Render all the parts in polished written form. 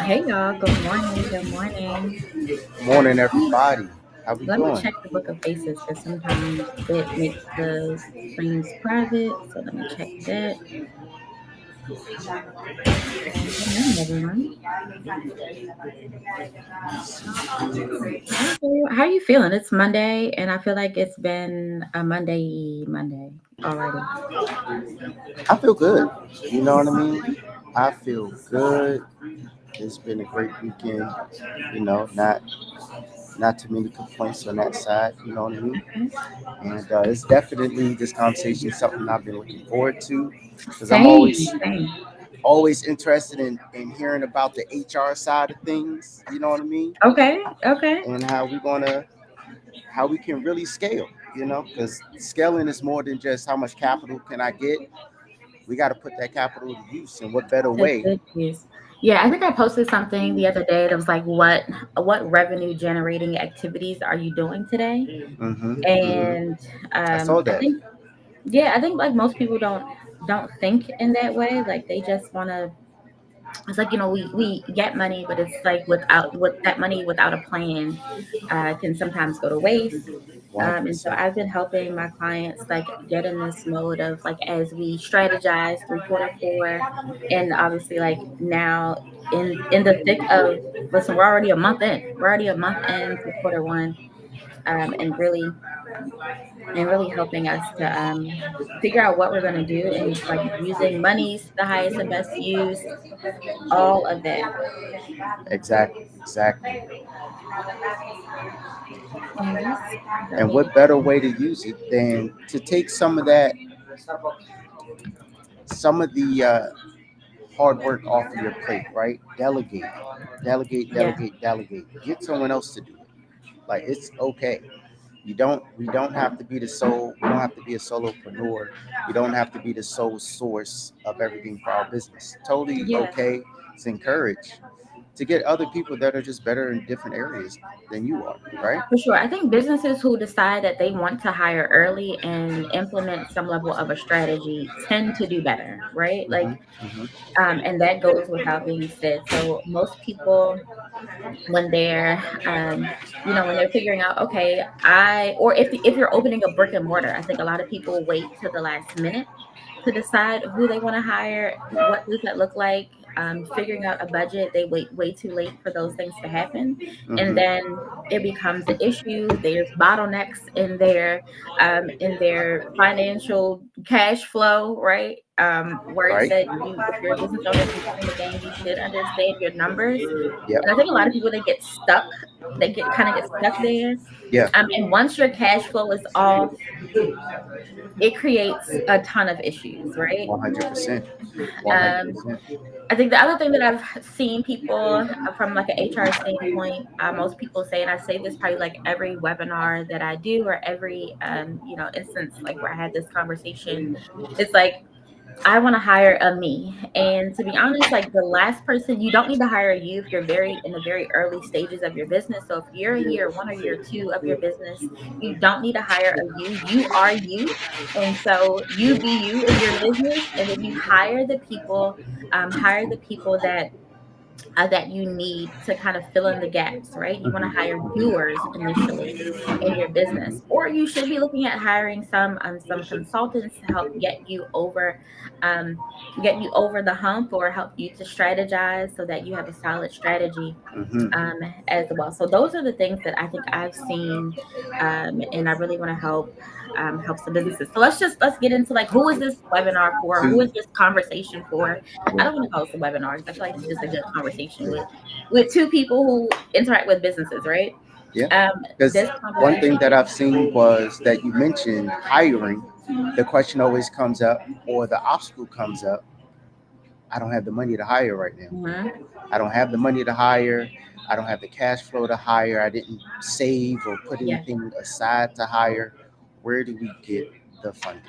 Hey y'all, good morning. Good morning. Morning, Let me everybody. How we let me doing? check the book of faces because sometimes it makes the screens private. So let me check that. Good morning, everyone. How are you feeling? It's Monday, and I feel like it's been a Monday already. I feel good. You know what I mean? I feel good. It's been a great weekend. Not too many complaints on that side. You know what I mean? Okay. And it's definitely this conversation is something I've been looking forward to because I'm Same, same. always interested in hearing about the HR side of things. You know what I mean? Okay, okay. And how we can really scale. Because scaling is more than just how much capital can I get. We got to put that capital to use, and what better To way? good use. Yeah, I think I posted something the other day that was like, what revenue generating activities are you doing today? Hmm. And I saw I that. think yeah, I think like most people don't think in that way. Like they just want to. It's like we get money, but it's like with that money without a plan, can sometimes go to waste. One hundred And so percent. I've been helping my clients like get in this mode of like as we strategize through quarter 4, and obviously like now in the thick of listen, we're already a month in. We're already a month into quarter 1, and really helping us to figure out what we're going to do and like using money's the highest and best use, all of that. Exactly, exactly. And let's And go. what better way to use it than to take some of the hard work off of your plate, right? Delegate, delegate, Yeah, delegate, delegate. Get someone else to do it. Like it's okay. We don't have to be the sole. We don't have to be a solopreneur. We don't have to be the sole source of everything for our business. Totally yeah, okay. It's encouraged to get other people that are just better in different areas than you are, right? for sure. I think businesses who decide that they want to hire early and implement some level of a strategy tend to do better, right? Like, Hmm. Hmm. and that goes without being said. So most people when they're when they're figuring out, okay, or if you're opening a brick and mortar, I think a lot of people wait till the last minute to decide who they want to hire. What does that look like? Figuring out a budget, they wait way too late for those things to happen, and Hmm. then it becomes an issue. There's bottlenecks in their financial cash flow, right? Where it Right? said if you're a business owner, if you've been in the game, you should understand your numbers. Yep. And I think a lot of people they get stuck. They get stuck there. Yeah. And once your cash flow is off, it creates a ton of issues, right? 100%. One hundred Um, percent. I think the other thing that I've seen people from like an HR standpoint, most people say, and I say this probably like every webinar that I do or every instance like where I had this conversation, it's like I want to hire a me. And to be honest, like the last person, you don't need to hire you if you're very in the very early stages of your business. So if you're in year 1 or year 2 of your business, you don't need to hire a you. You are you. And so you be you in your business. And then you hire the people that you need to kind of fill in the gaps, right? You want to hire doers initially in your business, or you should be looking at hiring some consultants to help um, get you over the hump or help you to strategize so that you have a solid strategy Hmm. as well. So those are the things that I think I've seen, and I really want to help some businesses. So let's get into like who is this webinar for? Who Two. is this conversation for? I Yeah. don't want to call this a webinar because I feel like it's just a good conversation with two people who interact with businesses, right? Yeah. Um, Because this one thing conversation. that I've seen was that you mentioned hiring. The question always comes up, or the obstacle comes up. I don't have the money to hire right now. Mhm. I don't have the money to hire. I don't have the cash flow to hire. I didn't save or put Yeah. anything aside to hire. Where do we get the funding?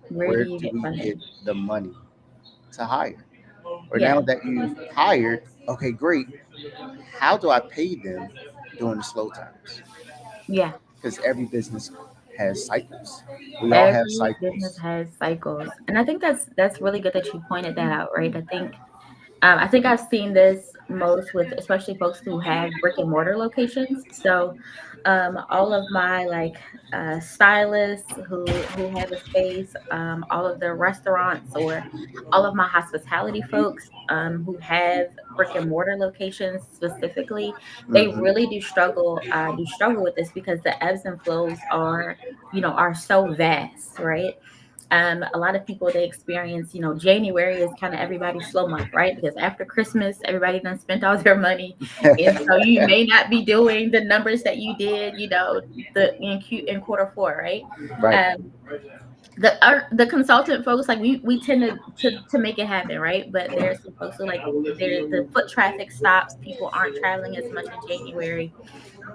Where do Where you do get we get funding? the money to hire? Or Yeah. now that you've hired, okay, great. How do I pay them during the slow times? Yeah. Because every business has cycles. We all have Every business cycles. has cycles. And I think that's really good that you pointed that out, right? I think I think I've seen this most with especially folks who have brick and mortar locations. So, all of my like stylists who have a space, all of the restaurants or all of my hospitality folks who have brick and mortar locations specifically, they Hmm. really do struggle with this because the ebbs and flows are are so vast, right? A lot of people they experience, January is kind of everybody's slow month, right? Because after Christmas, everybody done spent all their money, and so you may not be doing the numbers that you did, in quarter four, right? Right. Um, the consultant folks like we tend to make it happen, right? But there's some folks who like the foot traffic stops, people aren't traveling as much in January.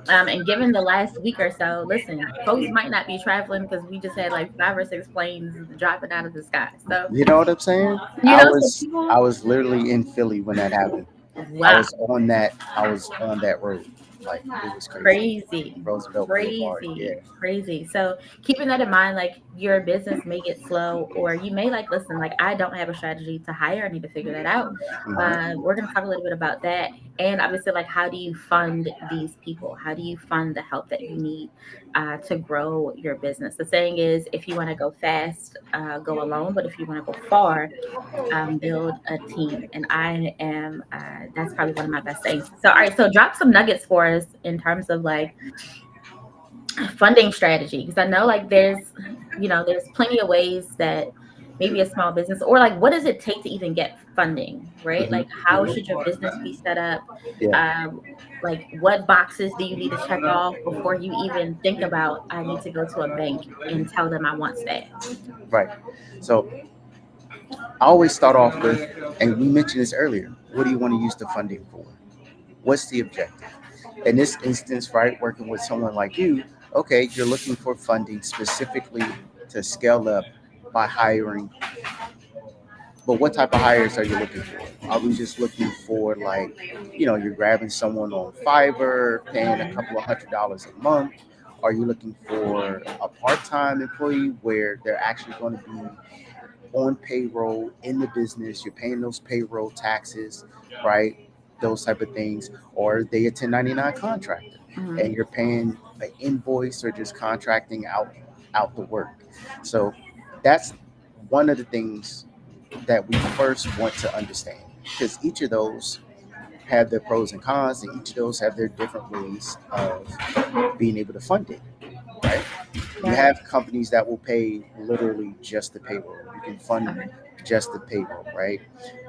And given the last week or so, listen, folks might not be traveling because we just had like 5 or 6 planes dropping out of the sky. So, You know what I'm saying? so I people, was literally in Philly when that happened. wow. I was on that road. Like it was crazy. Crazy, Roosevelt Boulevard. Yeah. crazy, crazy. So keeping that in mind, like your business may get slow, or you may like, listen, like I don't have a strategy to hire. I need to figure that out. Hmm. We're going to talk a little bit about that. And obviously, like, how do you fund these people? How do you fund the help that you need to grow your business? The saying is, if you want to go fast, go alone. But if you want to go far, build a team. And I am, that's probably one of my best things. So, all right, so drop some nuggets for us in terms of like funding strategy. Because I know like there's plenty of ways that maybe a small business or like what does it take to even get funding, right? Hmm. Like how should your business be set up? Yeah. Um, like what boxes do you need to check off before you even think about I need to go to a bank and tell them I want staff? Right. So I always start off with, and we mentioned this earlier. What do you want to use the funding for? What's the objective? In this instance, right, working with someone like you, okay, you're looking for funding specifically to scale up by hiring. But what type of hires are you looking for? Are we just looking for like, you're grabbing someone on Fiverr, paying a couple of $100s a month? Are you looking for a part-time employee where they're actually going to be on payroll in the business? You're paying those payroll taxes, right? Those type of things. Or are they a 1099 contractor Mhm. and you're paying an invoice or just contracting out the work? So that's one of the things that we first want to understand, because each of those have their pros and cons, and each of those have their different ways of being able to fund it, right? You Right. have companies that will pay literally just the payroll. You can fund Okay. just the payroll, right?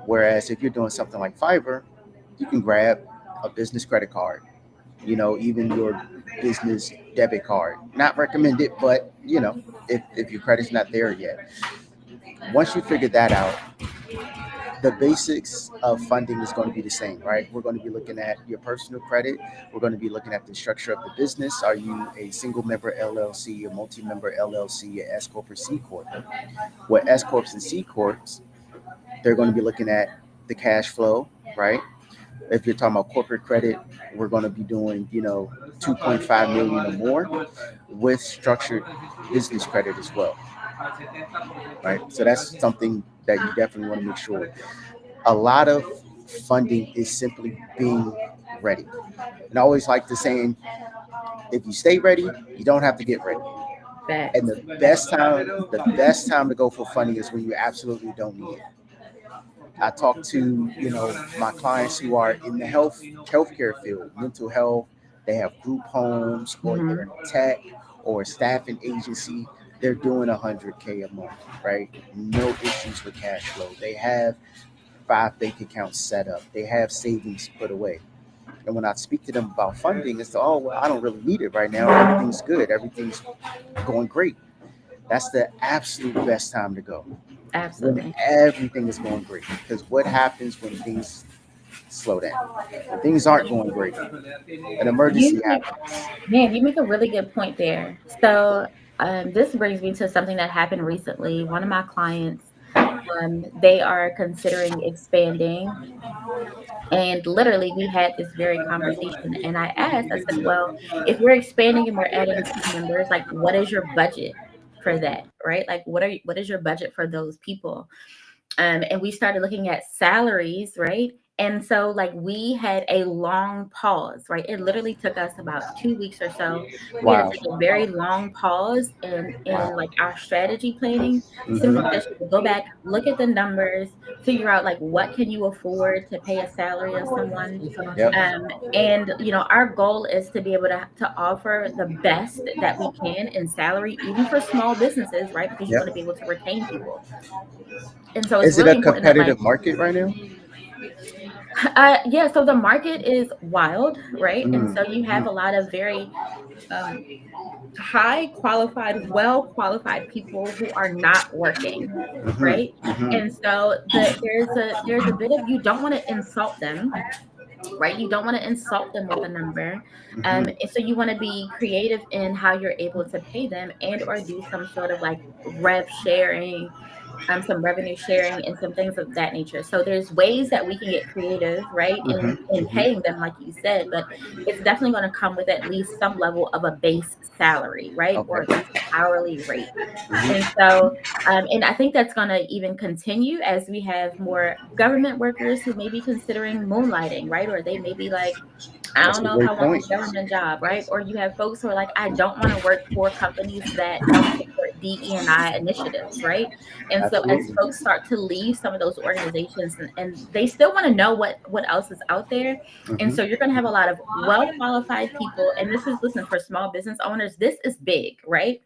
Whereas if you're doing something like Fiverr, you can grab a business credit card, even your business debit card. Not recommended, but if your credit's not there yet. Once you figure that out, the basics of funding is going to be the same, right? We're going to be looking at your personal credit. We're going to be looking at the structure of the business. Are you a single member LLC, a multi member LLC, a S Corp or C Corp? With S Corps and C Corps, they're going to be looking at the cash flow, right? If you're talking about corporate credit, we're going to be doing, 2.5 million or more with structured business credit as well, right? So that's something that you definitely want to make sure. A lot of funding is simply being ready. And I always like the saying, if you stay ready, you don't have to get ready. And Facts. the best time to go for funding is when you absolutely don't need it. I talk to, my clients who are in the healthcare field, mental health. They have group homes, or they're Hmm. in tech or a staffing agency. They're doing 100K a month, right? No issues with cash flow. They have 5 bank accounts set up. They have savings put away. And when I speak to them about funding, it's, oh, well, I don't really need it right now. Everything's good. Everything's going great. That's the absolute best time to go, when Absolutely. everything is going great. Because what happens when things slow down? When things aren't going great, an emergency You make, happens. man, you make a really good point there. So, this brings me to something that happened recently. One of my clients, they are considering expanding. And literally, we had this very conversation. And I asked, I said, well, if we're expanding and we're adding team members, like, what is your budget for that? Right? Like, what is your budget for those people? And we started looking at salaries, right? And so, like, we had a long pause, right? It literally took us about 2 weeks or so. We had to Wow. take a very long pause in Wow. like our strategy planning, simply Hmm. because you would go back, look at the numbers, figure out like what can you afford to pay a salary of someone. Yep. And our goal is to be able to offer the best that we can in salary, even for small businesses, right? Because you want to Yep. be able to retain people. And so it's Is it a really important that, like, competitive market right now? yeah, so the market is wild, right? And Mm. so you have a lot of very um, high qualified, well qualified people who are not working, Hmm. right? Hmm. And so there's a bit of, you don't want to insult them, right? You don't want to insult them with a number. Hmm. And so you want to be creative in how you're able to pay them, and or do some sort of like rev sharing, some revenue sharing and some things of that nature. So there's ways that we can get creative, right, Hmm. in Hmm. paying them, like you said, but it's definitely going to come with at least some level of a base salary, right, or Okay. at least an hourly rate. And Hmm. so, and I think that's going to even continue as we have more government workers who may be considering moonlighting, right, or they may be like, I That's don't a know if great I want point. this government job, right? Or you have folks who are like, I don't want to work for companies that don't support DE&I initiatives, right? And so as Absolutely. folks start to leave some of those organizations, and they still want to know what else is out there. And Hmm. so you're going to have a lot of well qualified people. And this is, listen, for small business owners, this is big, right?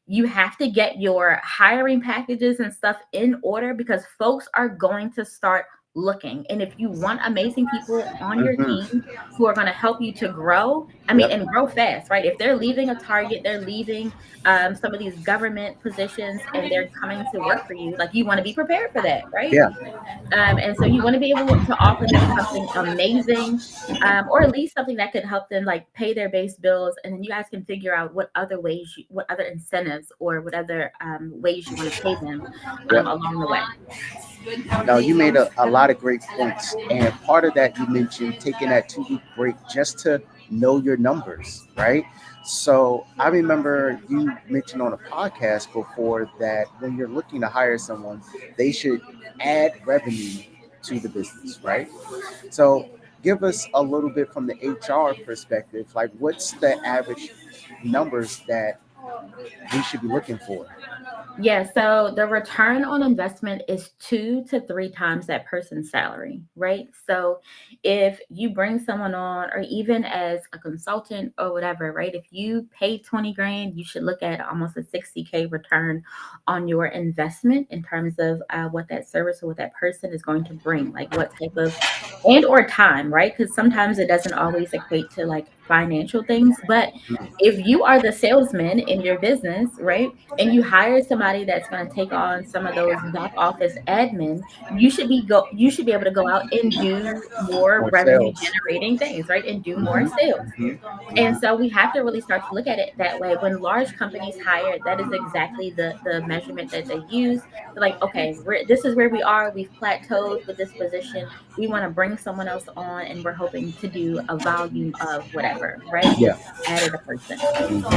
You have to get your hiring packages and stuff in order, because folks are going to start looking. And if you want amazing people on your Hmm. team who are going to help you to grow, I mean, Yep. and grow fast, right? If they're leaving a Target, they're leaving some of these government positions and they're coming to work for you, like, you want to be prepared for that, right? Yeah. And so you want to be able to offer them something amazing, or at least something that could help them like pay their base bills. And then you guys can figure out what other ways, what other incentives, or what other ways you want to pay them Yep. along the way. Now, you made a lot of great points. And part of that, you mentioned taking that 2 week break just to know your numbers, right? So I remember you mentioned on a podcast before that when you're looking to hire someone, they should add revenue to the business, right? So give us a little bit from the HR perspective, like what's the average numbers that we should be looking for? Yeah, so the return on investment is 2 to 3 times that person's salary, right? So if you bring someone on, or even as a consultant or whatever, right? If you pay 20 grand, you should look at almost a 60K return on your investment in terms of what that service or what that person is going to bring, like what type of, and or time, right? Because sometimes it doesn't always equate to like financial things, but if you are the salesman in your business, right, and you hire somebody that's going to take on some of those back office admin, you should be able to go out and do more More revenue sales. generating things, right, and do more Hmm. sales. Hmm. And so we have to really start to look at it that way. When large companies hire, that is exactly the measurement that they use. They're like, okay, this is where we are. We've plateaued with this position. We want to bring someone else on, and we're hoping to do a volume of whatever, right? Yeah. We've added a person.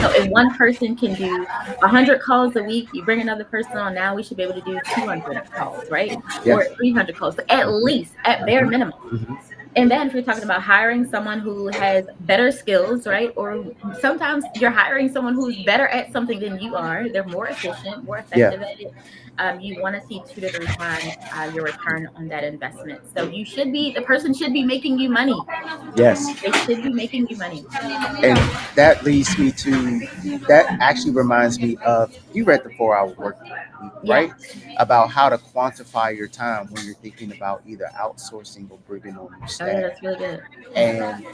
So if Hmm. one person can do 100 calls a week, you bring another person on. Now we should be able to do 200 calls, right? Yeah. Or 300 calls, at Hmm. least, at bare Hmm. minimum. Hmm. And then if you're talking about hiring someone who has better skills, right? Or sometimes you're hiring someone who's better at something than you are. They're more efficient, more Yeah. effective at it. You want to see 2 to 3 times your return on that investment. So the person should be making you money. Yes. They should be making you money. And that leads me to that actually reminds me of you read the 4 hour work week, Yeah. right? About how to quantify your time when you're thinking about either outsourcing or bringing on new Oh yeah, staff. that's really good. And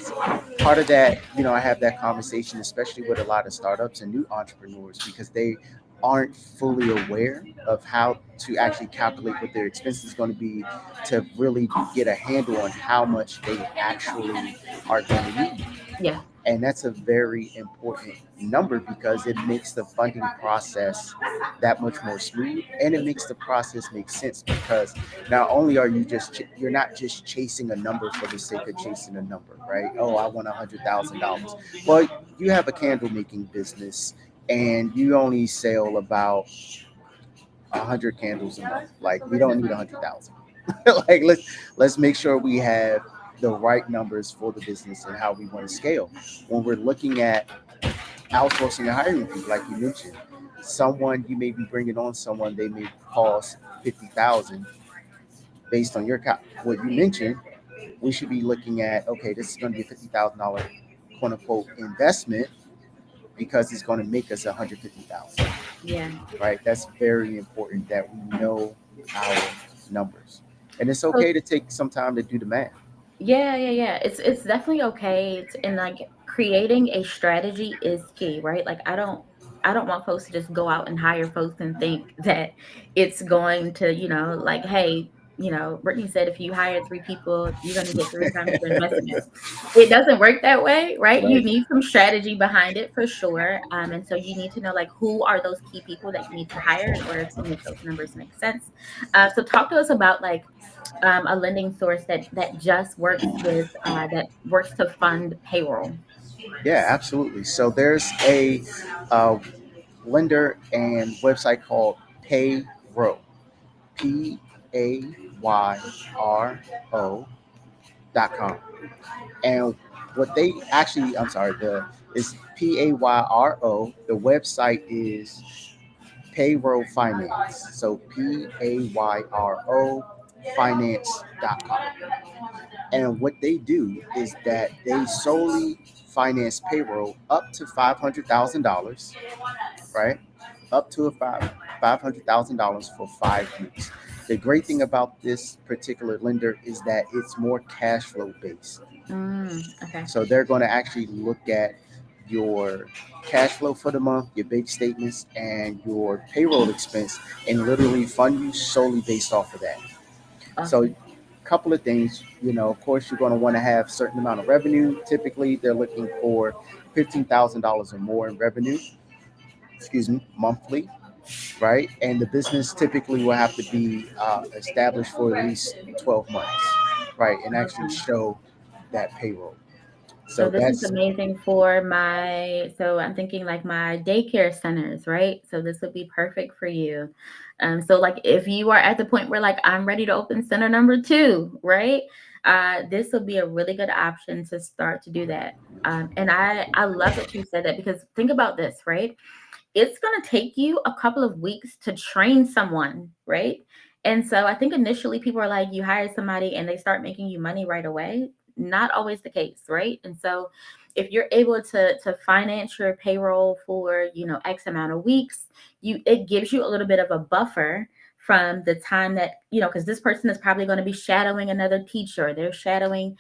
part of that, I have that conversation, especially with a lot of startups and new entrepreneurs, because they aren't fully aware of how to actually calculate what their expenses is going to be to really get a handle on how much they actually are going to need. Yeah. And that's a very important number because it makes the funding process that much more smooth, and it makes the process make sense because not only are you you're not just chasing a number for the sake of chasing a number, right? Oh, I want $100,000. Well, you have a candle making business and you only sell about 100 candles a month. Like we don't need 100,000. Like let's make sure we have the right numbers for the business and how we want to scale. When we're looking at outsourcing and hiring people, like you mentioned, someone you may be bringing on someone they may cost 50,000 based on what you mentioned. We should be looking at, okay, this is going to be a $50,000 quote unquote investment because it's going to make us 150,000. Yeah. Right? That's very important that we know our numbers, and it's So okay to take some time to do the math. yeah, yeah, yeah. It's definitely okay and like creating a strategy is key, right? Like I don't want folks to just go out and hire folks and think that it's going to, like, hey, Brittany said if you hire three people, you're going to get three times your investment. It doesn't work that way, right? You Right. need some strategy behind it for sure. And so you need to know like who are those key people that you need to hire in order to make those numbers make sense. So talk to us about like a lending source that just works to fund payroll. Yeah, absolutely. So there's a uh, lender and website called payro.com. And what they actually, I'm sorry, the is PAYRO. The website is payroll finance. So PAYRO finance.com. And what they do is that they solely finance payroll up to $500,000, right? Up to $500,000 for 5 weeks. The great thing about this particular lender is that it's more cash flow based. Okay. So they're going to actually look at your cash flow for the month, your bank statements, and your payroll expense, and literally fund you solely based off of that. So, Awesome. couple of things, of course, you're going to want to have certain amount of revenue. Typically, they're looking for $15,000 or more in revenue, excuse me, monthly, right? And the business typically will have to be established for at least 12 months, right? And actually Okay. show that payroll. So So this is that's, amazing for so I'm thinking like my daycare centers, right? So this would be perfect for you. So like if you are at the point where like I'm ready to open center number two, right? This would be a really good option to start to do that. And I love that you said that because think about this, right? It's going to take you a couple of weeks to train someone, right? And so I think initially people are like, you hire somebody and they start making you money right away. Not always the case, right? And so if you're able to finance your payroll for, X amount of weeks, it gives you a little bit of a buffer from the time that, because this person is probably going to be shadowing another teacher, they're shadowing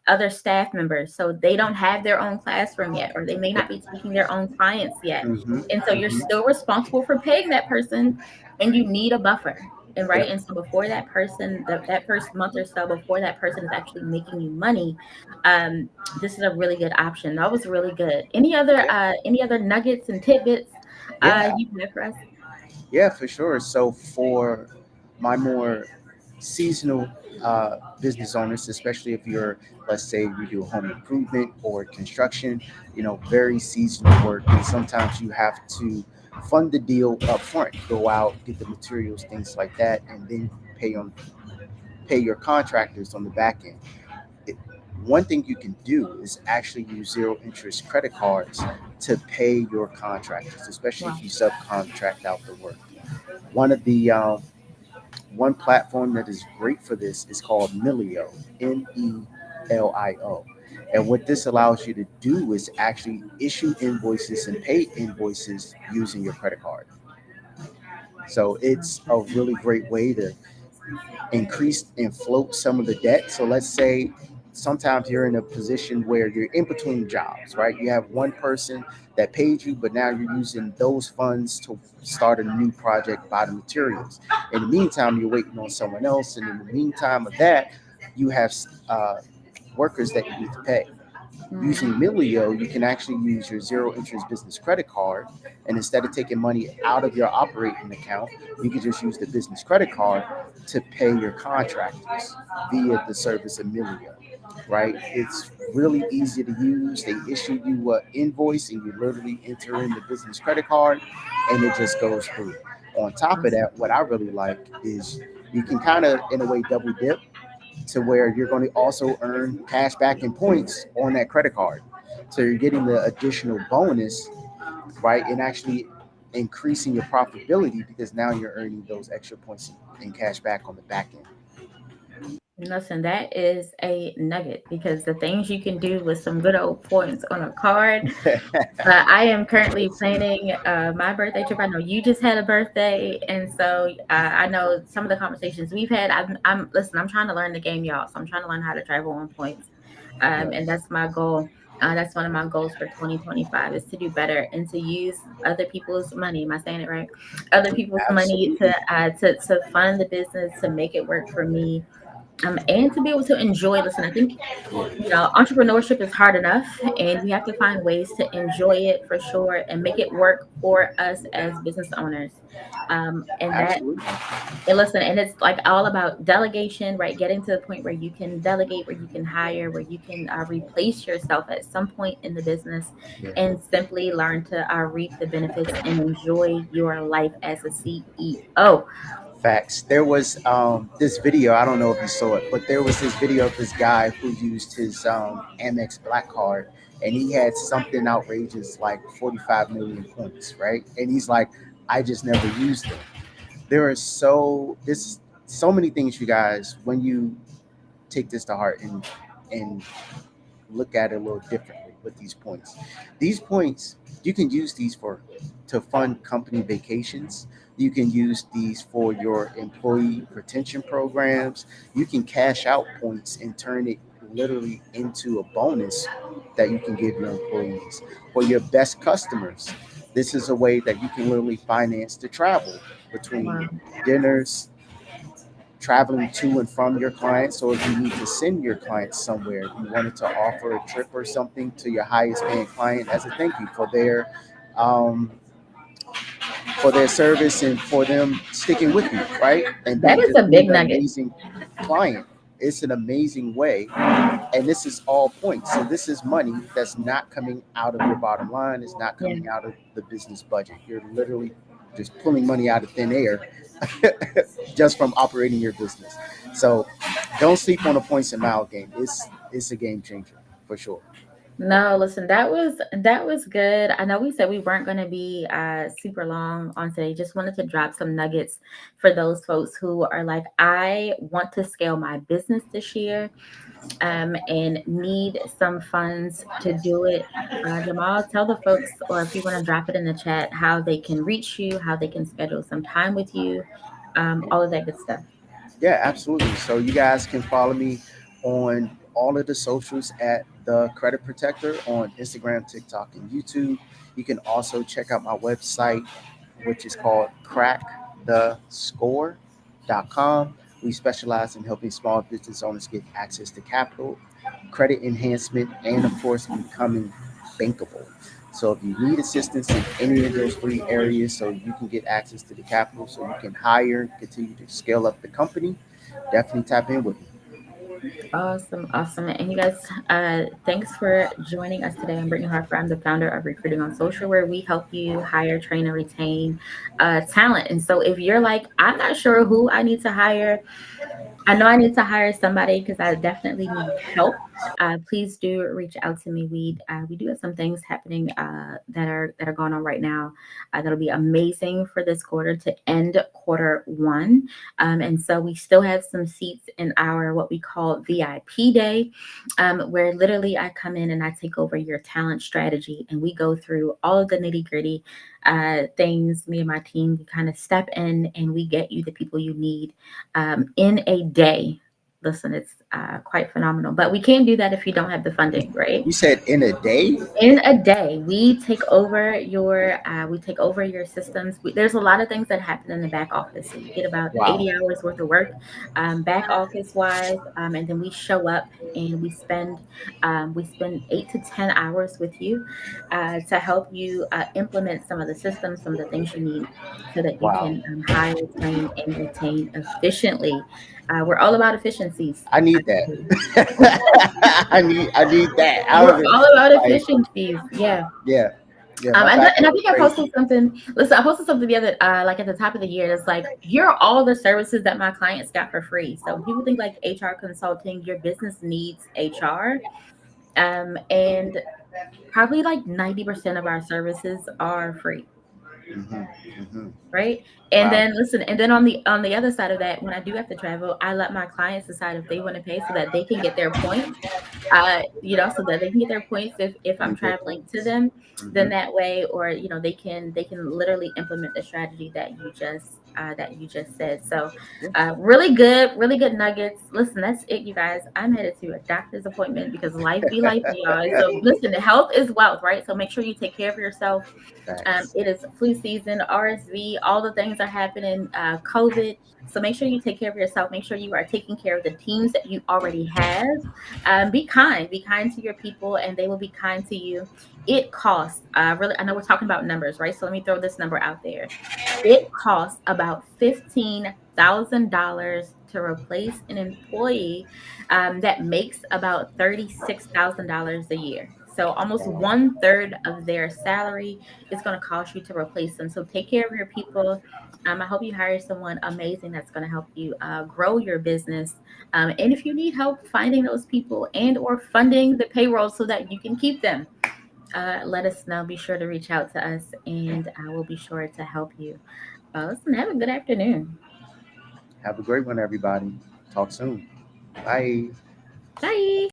other staff members. So they don't have their own classroom yet, or they may yep. not be taking their own clients yet. Hmm. And so you're Hmm. still responsible for paying that person and you need a buffer. And right. Yep. And so before that person, that first month or so before that person is actually making you money, this is a really good option. That was really good. Yeah. Any other nuggets and tidbits Yeah. you have for us? Yeah, for sure. So for my more seasonal business owners, especially if you're, let's say, you do home improvement or construction, very seasonal work, and sometimes you have to fund the deal up front, go out, get the materials, things like that, and then pay your contractors on the back end. It, one thing you can do is actually use zero interest credit cards to pay your contractors, especially if Wow. you subcontract out the work. One of the one platform that is great for this is called Melio, Melio. And what this allows you to do is actually issue invoices and pay invoices using your credit card. So it's a really great way to increase and float some of the debt. So let's say sometimes you're in a position where you're in between jobs, right? You have one person that paid you, but now you're using those funds to start a new project, buy the materials. In the meantime, you're waiting on someone else, and in the meantime of that, you have uh, workers that you need to pay. Using Mm, Milio, you can actually use your zero interest business credit card, and instead of taking money out of your operating account, you can just use the business credit card to pay your contractors via the service of Milio. Right? It's really easy to use. They issue you an invoice, and you literally enter in the business credit card, and it just goes through. On top of Awesome. that, what I really like is you can kind of, in a way, double dip to where you're going to also earn cash back and points on that credit card. So you're getting the additional bonus, right? And actually increasing your profitability because now you're earning those extra points and cash back on the back Listen, that is a nugget because the things you can do with some good old points on a card. end. I am currently planning my birthday trip. I know you just had a birthday, and so I know some of the conversations we've had. I'm listen. I'm trying to learn the game, y'all. So I'm trying to learn how to travel on points, and Yes, that's my goal. That's one of my goals for 2025 is to do better and to use other people's money. Am I saying it right? Other people's money absolutely. to fund the business to make it work for me, and to be able to enjoy. Listen, I think entrepreneurship is hard enough, and we have to find ways to enjoy it for sure and make it work for us as business owners. And that, Absolutely. and listen, and it's like all about delegation, right? Getting to the point where you can delegate, where you can hire, where you can replace yourself at some point in the business Yeah. and simply learn to reap the benefits and enjoy your life as a CEO. Facts. There was this video. I don't know if you saw it, but there was this video of this guy who used his Amex Black Card, and he had something outrageous like 45 million points, right? And he's like, I just never used them. There are so many things, you guys, when you take this to heart and look at it a little differently with these points. These points, you can use these for to fund company vacations. You can use these for your employee retention programs. You can cash out points and turn it literally into a bonus that you can give your employees. For your best customers, this is a way that you can literally finance the travel between Wow. dinners, traveling to and from your clients, or if you need to send your clients somewhere, if you wanted to offer a trip or something to your highest paying client as a thank you um, for their service and for them sticking with you, right? And That is a being big an nugget. amazing client. It's an amazing way, and this is all points. So this is money that's not coming out of your bottom line. It's not Yeah. coming out of the business budget. You're literally just pulling money out of thin air just from operating your business. So don't sleep on the points and mile game. It's a game changer for sure. No, listen, that was good. I know we said we weren't going to be super long on today. Just wanted to drop some nuggets for those folks who are like, I want to scale my business this year, and need some funds to do it. Jamal, tell the folks, or if you want to drop it in the chat, how they can reach you, how they can schedule some time with you, all of that good stuff. Yeah, absolutely. So you guys can follow me on all of the socials at the Credit Protector on Instagram, TikTok, and YouTube. You can also check out my website, which is called crackthescore.com. We specialize in helping small business owners get access to capital, credit enhancement, and of course, becoming bankable. So if you need assistance in any of those three areas, so you can get access to the capital, so you can hire, continue to scale up the company, definitely tap in with me. Awesome, awesome. And you guys, thanks for joining us today. I'm Brittany Harper. I'm the founder of Recruiting on Social, where we help you hire, train, and retain talent. And so if you're like, I'm not sure who I need to hire, I know I need to hire somebody because I definitely need help. Please do reach out to me. We do have some things happening that are going on right now that'll be amazing for this quarter to end quarter one. And so we still have some seats in our what we call VIP day, where literally I come in and I take over your talent strategy and we go through all of the nitty gritty things. Me and my team, we kind of step in and we get you the people you need in a day. Listen, it's quite phenomenal. But we can't do that if you don't have the funding, right? You said in a day? In a day, we take over your systems. There's a lot of things that happen in the back office. So you get about Wow. 80 hours worth of work, back office wise, and then we show up and we spend 8 to 10 hours with you to help you implement some of the systems, some of the things you need so that you Wow. can hire, train, and retain efficiently. We're all about efficiencies. I I need can tell that. you. I need that. I We're don't all about like efficiencies. Yeah. yeah. Yeah, my And I backlog think I crazy. posted something. Listen, I posted something the other, like at the top of the year. It's like, here are all the services that my clients got for free. So when people think like HR consulting, your business needs HR. And probably like 90% of our services are free, Hmm. Hmm. right? And Wow. then listen, and then on the other side of that, when I do have to travel, I let my clients decide if they want to pay so that they can get their points, so that they can get their points if I'm And get traveling to points. them, then Hmm. that way, or they can literally implement the strategy that you just said. So, Yeah. really good nuggets. Listen, that's it, you guys. I'm headed to a doctor's appointment because life be life, y'all. So, listen, health is wealth, right? So make sure you take care of yourself. Facts. It is flu season, RSV, all the things are happening, COVID. So make sure you take care of yourself. Make sure you are taking care of the teams that you already have. Be kind to your people, and they will be kind to you. It costs, really, I know we're talking about numbers, right? So let me throw this number out there. It costs about $15,000 to replace an employee that makes about $36,000 a year. So almost Damn. one third of their salary is going to cost you to replace them. So take care of your people. I hope you hire someone amazing that's going to help you grow your business. And if you need help finding those people and or funding the payroll so that you can keep them, let us know. Be sure to reach out to us, and I will be sure to help you. Listen, have a good afternoon. Have a great one, everybody. Talk soon. Bye. Bye.